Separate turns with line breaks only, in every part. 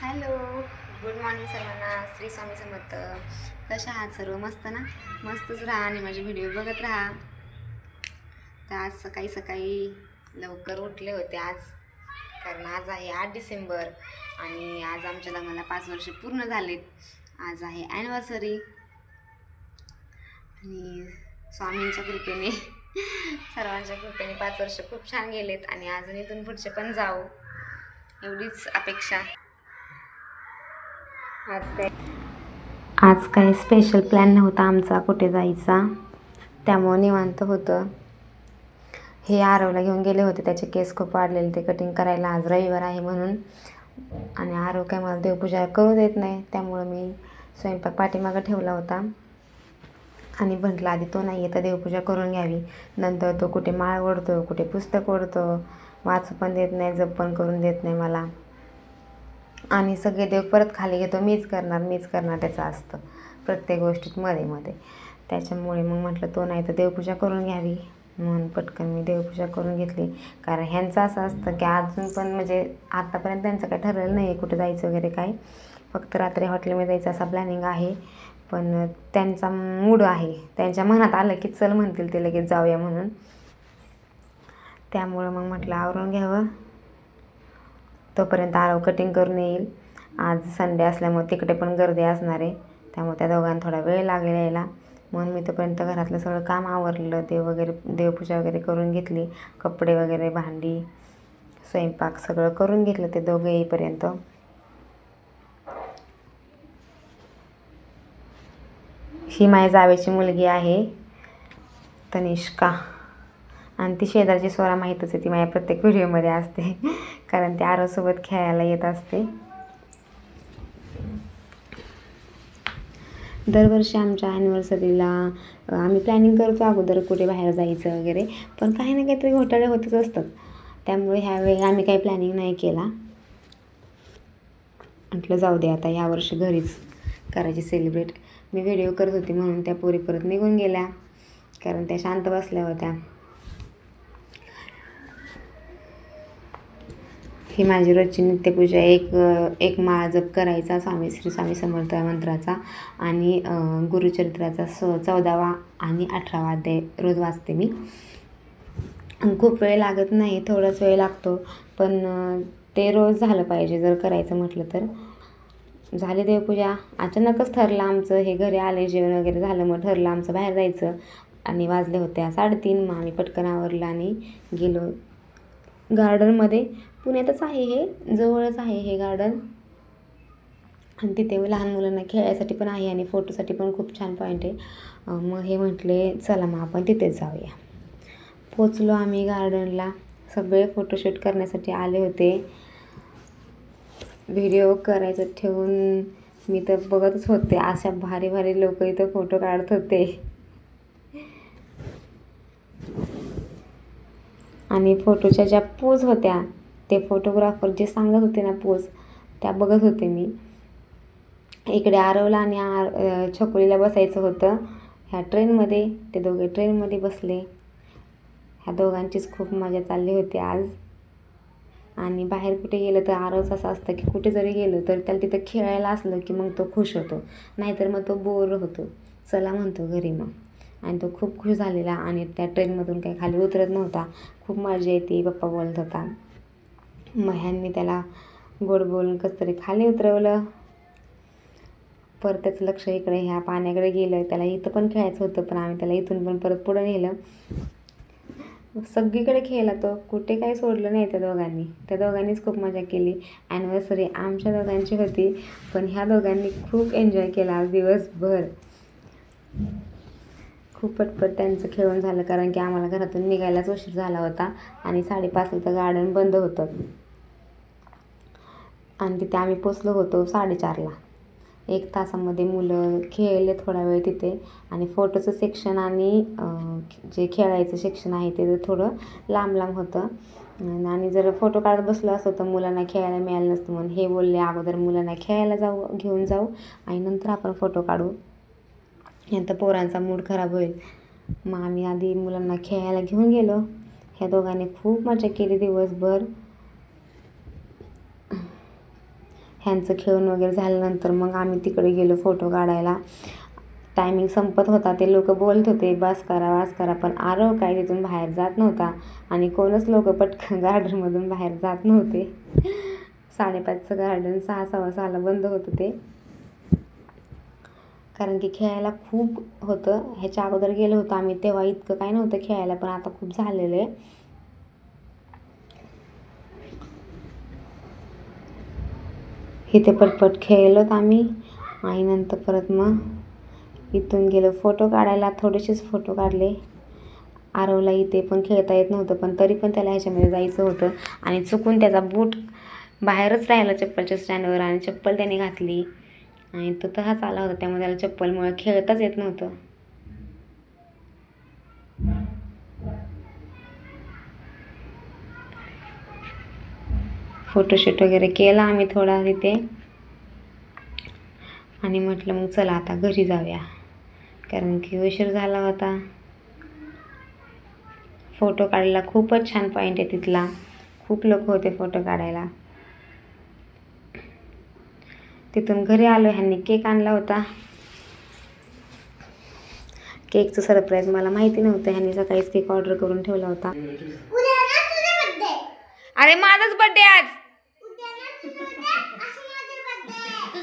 Hello, good morning सर्वांना. श्री स्वामी समर्थ. कशा आहात सर्व? मस्त ना? मस्तच राहा आणि माझे व्हिडिओ बघत राहा. तर आज सकाळी सकाळी लवकर उठले होते कारण आज आहे 8 डिसेंबर आणि आज आमच्या लग्नाला 5 वर्ष पूर्ण झालेत. आज आहे ॲनिव्हर्सरी आणि स्वामींच्या कृपेने सर्वांच्या कृपेने 5 वर्ष खूप छान गेलेत आणि अजून इथून पुढचे पण जाऊ, एवढीच अपेक्षा. आज काय स्पेशल प्लॅन नव्हता आमचा कुठे जायचा, त्यामुळं निवांत होतं. हे आरवला घेऊन गेले होते, त्याचे केस खूप वाढलेले, ते कटिंग करायला. आज रविवार आहे म्हणून. आणि आरव काय मला देवपूजा करू देत नाही, त्यामुळं मी स्वयंपाक पाठीमागं ठेवला होता आणि म्हटलं आधी तो नाही आहे तर देवपूजा करून घ्यावी. नंतर तो कुठे माळ ओढतो, कुठे पुस्तक ओढतो, वाचू पण देत नाही, जप पण करून देत नाही मला. आणि सगळे देव परत खाली घेतो, मीच करणार त्याचं असतं प्रत्येक गोष्टीत मध्ये. त्याच्यामुळे मग म्हटलं तो नाही तर देवपूजा करून घ्यावी म्हणून पटकन मी देवपूजा करून घेतली. कारण ह्यांचं असं असतं की अजून पण म्हणजे आत्तापर्यंत त्यांचं काय ठरलेलं नाही आहे कुठं जायचं वगैरे काय, फक्त रात्री हॉटेलमध्ये जायचं असा प्लॅनिंग आहे. पण त्यांचा मूड आहे, त्यांच्या मनात आलं की चल म्हणतील ते लगेच जाऊया म्हणून. त्यामुळं मग म्हटलं आवरून घ्यावं, तोपर्यंत आरव कटिंग करून येईल. आज संडे असल्यामुळे तिकडे पण गर्दी असणार आहे, त्यामुळे त्या दोघांना थोडा वेळ लागेल यायला. म्हणून मी तोपर्यंत घरातलं सगळं काम आवरलं, देवपूजा वगैरे करून घेतली. कपडे वगैरे, भांडी, स्वयंपाक सगळं करून घेतलं ते दोघं येईपर्यंत. ही माझ्या जावेची मुलगी आहे तनिष्का, आणि ती शेजारची स्वरा माहीतच आहे, ती माझ्या प्रत्येक व्हिडिओमध्ये असते कारण ती आरवसोबत खेळायला येत असते. दरवर्षी आमच्या ॲनिव्हर्सरीला आम्ही प्लॅनिंग करतो अगोदर कुठे बाहेर जायचं वगैरे, पण काही ना काहीतरी घोटाळे होतच असतात. त्यामुळे ह्यावेळी आम्ही काही प्लॅनिंग नाही केला. म्हटलं जाऊ दे आता यावर्षी घरीच करायची सेलिब्रेट. मी व्हिडिओ करत होती म्हणून त्या पोरी परत निघून गेल्या, कारण त्या शांत बसल्या होत्या. ही माझी रोजची नित्यपूजा. एक माळ जप करायचा श्री स्वामी समर्थ मंत्राचा आणि गुरुचरित्राचा 14वा आणि 18वा अध्याय रोज वाचते मी. खूप वेळ लागत नाही, थोडाच वेळ लागतो, पण ते रोज झालं पाहिजे जर करायचं म्हटलं तर. झाली देवपूजा. अचानकच ठरलं आमचं, हे घरी आले, जेवण वगैरे झालं, मग ठरलं आमचं बाहेर जायचं आणि वाजले होत्या 3:30. मग आम्ही पटकन आवरलं आणि गेलो गार्डनमध्ये. पुण्यातच आहे हे, जवळच आहे हे गार्डन, आणि तिथे लहान मुलांना खेळायसाठी पण आहे आणि फोटोसाठी पण खूप छान पॉईंट आहे. मग हे म्हटले चला मग आपण तिथेच जाऊया. पोचलो आम्ही गार्डनला. सगळे फोटोशूट करण्यासाठी आले होते. व्हिडिओ करायचं ठेवून मी तर बघतच होते, अशा भारी भारी लोक इथं फोटो काढत होते. आणि फोटोच्या ज्या पोज होत्या, ते फोटोग्राफर जे सांगत होते ना पोज, त्या बघत होते मी. इकडे आरवला आणि छकुलीला बसायचं होतं ह्या ट्रेनमध्ये. ते दोघे ट्रेनमध्ये बसले. ह्या दोघांचीच खूप मजा चालली होती आज. आणि बाहेर कुठे गेलं तर आरवच असं असतं की कुठे जरी गेलं तर त्याला तिथं खेळायला असलं की मग तो खुश होतो, नाहीतर मग तो बोर होतो, चला म्हणतो घरी मग. आणि तो खूप खुश झालेला आणि त्या ट्रेनमधून काही खाली उतरत नव्हता. खूप मजा येते पप्पा बोलत होता. मग ह्यांनी त्याला गोड बोलून कसं तरी खाली उतरवलं. परत त्याचं लक्ष इकडे ह्या पाण्याकडे गेलं. त्याला इथं पण खेळायचं होतं, पण आम्ही त्याला इथून पण परत पुढं नेलं. सगळीकडे खेळला तो, कुठे काही सोडलं नाही त्या दोघांनीच खूप मजा केली. ॲनिव्हर्सरी आमच्या दोघांची होती, पण ह्या दोघांनी खूप एन्जॉय केला आज दिवसभर. खूप पटपट त्यांचं खेळून झालं, कारण की आम्हाला घरातून निघायलाच उशीर झाला होता आणि 5:30ला तर गार्डन बंद होतं. आणि तिथे आम्ही पोचलो होतो 4:30ला. 1 तासामध्ये मुलं खेळले थोडा वेळ तिथे. आणि फोटोचं सेक्शन आणि जे खेळायचं सेक्शन आहे ते थोडं लांब होतं. आणि जर फोटो काढत बसलो असतो तर मुलांना खेळायला मिळालं नसतं, म्हणून हे बोलले अगोदर मुलांना खेळायला घेऊन जाऊ आणि नंतर आपण फोटो काढू, नंतर पोरांचा मूड खराब होईल. मग आम्ही आधी मुलांना खेळायला घेऊन गेलो. ह्या दोघांनी खूप मजा केली दिवसभर. ह्यांचं खेळून वगैरे झाल्यानंतर मग आम्ही तिकडे गेलो फोटो काढायला. टायमिंग संपत होता, ते लोक बोलत होते बस करा, पण आरव काय तिथून बाहेर जात नव्हता आणि कोणच लोक पटकन गार्डनमधून बाहेर जात नव्हते. 5:30चं गार्डन 6:15 बंद होतं ते, कारण की खेळायला खूप होतं. ह्याच्या अगोदर गेलो होतो आम्ही तेव्हा इतकं काय नव्हतं खेळायला, पण आता खूप झालेलं आहे. इथे पटपट खेळलोत आम्ही आणि नंतर परत मग इथून गेलो फोटो काढायला. थोडेसेच फोटो काढले. आरवला इथे पण खेळता येत नव्हतं, पण तरी पण त्याला ह्याच्यामध्ये जायचं होतं आणि चुकून त्याचा बूट बाहेरच राहिला चप्पलच्या स्टँडवर आणि चप्पल त्याने घातली आणि तो तसाच आला होता. त्यामुळे त्याला चप्पलमुळे खेळताच येत नव्हतं. फोटोशूट वगैरे केला आम्ही थोडा तिथे आणि म्हटलं मग चला आता घरी जाऊया, कारण की उशीर झाला होता. फोटो काढायला खूपच छान पॉईंट आहे तिथला. खूप लोक होते फोटो काढायला. तिथून घरी आलो. ह्यांनी केक आणला होता. केकचं सरप्राईज मला माहिती नव्हतं. ह्यांनी सकाळीच केक ऑर्डर करून ठेवला होता. अरे माझाच बर्थडे आज.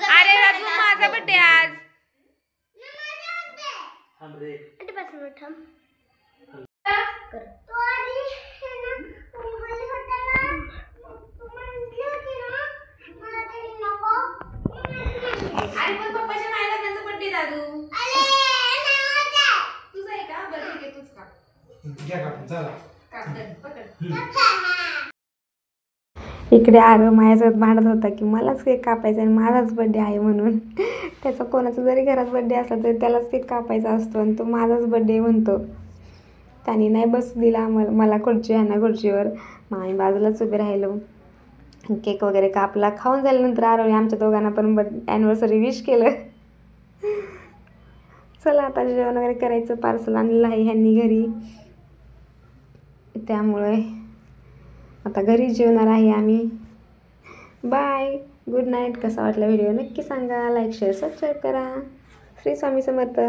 अरे राजू माझा बर्थडे आज. अरे पण पप्पाच्या नाही ना त्यांचा बर्थडे दादू. तुझा आहे का? बरं ठीक आहे, तूच इकडे आरव माझ्यासोबत भांडत होता की मलाच केक कापायचा आणि माझाच बर्थडे आहे म्हणून. त्याचा कोणाचा जरी घरात बर्थडे असला तरी त्यालाच केक कापायचा असतो आणि तो माझाच बर्थडे म्हणतो. त्याने नाही बसू दिला मला खुर्ची, ह्यांना खुर्चीवर. मग आम्ही बाजूलाच उभे राहिलो. केक वगैरे कापला. खाऊन झाल्यानंतर आरवने आमच्या दोघांना पण ॲनिव्हर्सरी विश केलं. चला आता जेवण वगैरे करायचं. पार्सल आणलेलं आहे ह्यांनी घरी, त्यामुळे आता घरी जेवणार आहे आम्ही. Bye, good night. कसा वाटला व्हिडिओ नक्की सांगा. लाईक शेअर सबस्क्राईब करा. श्री स्वामी समर्थ.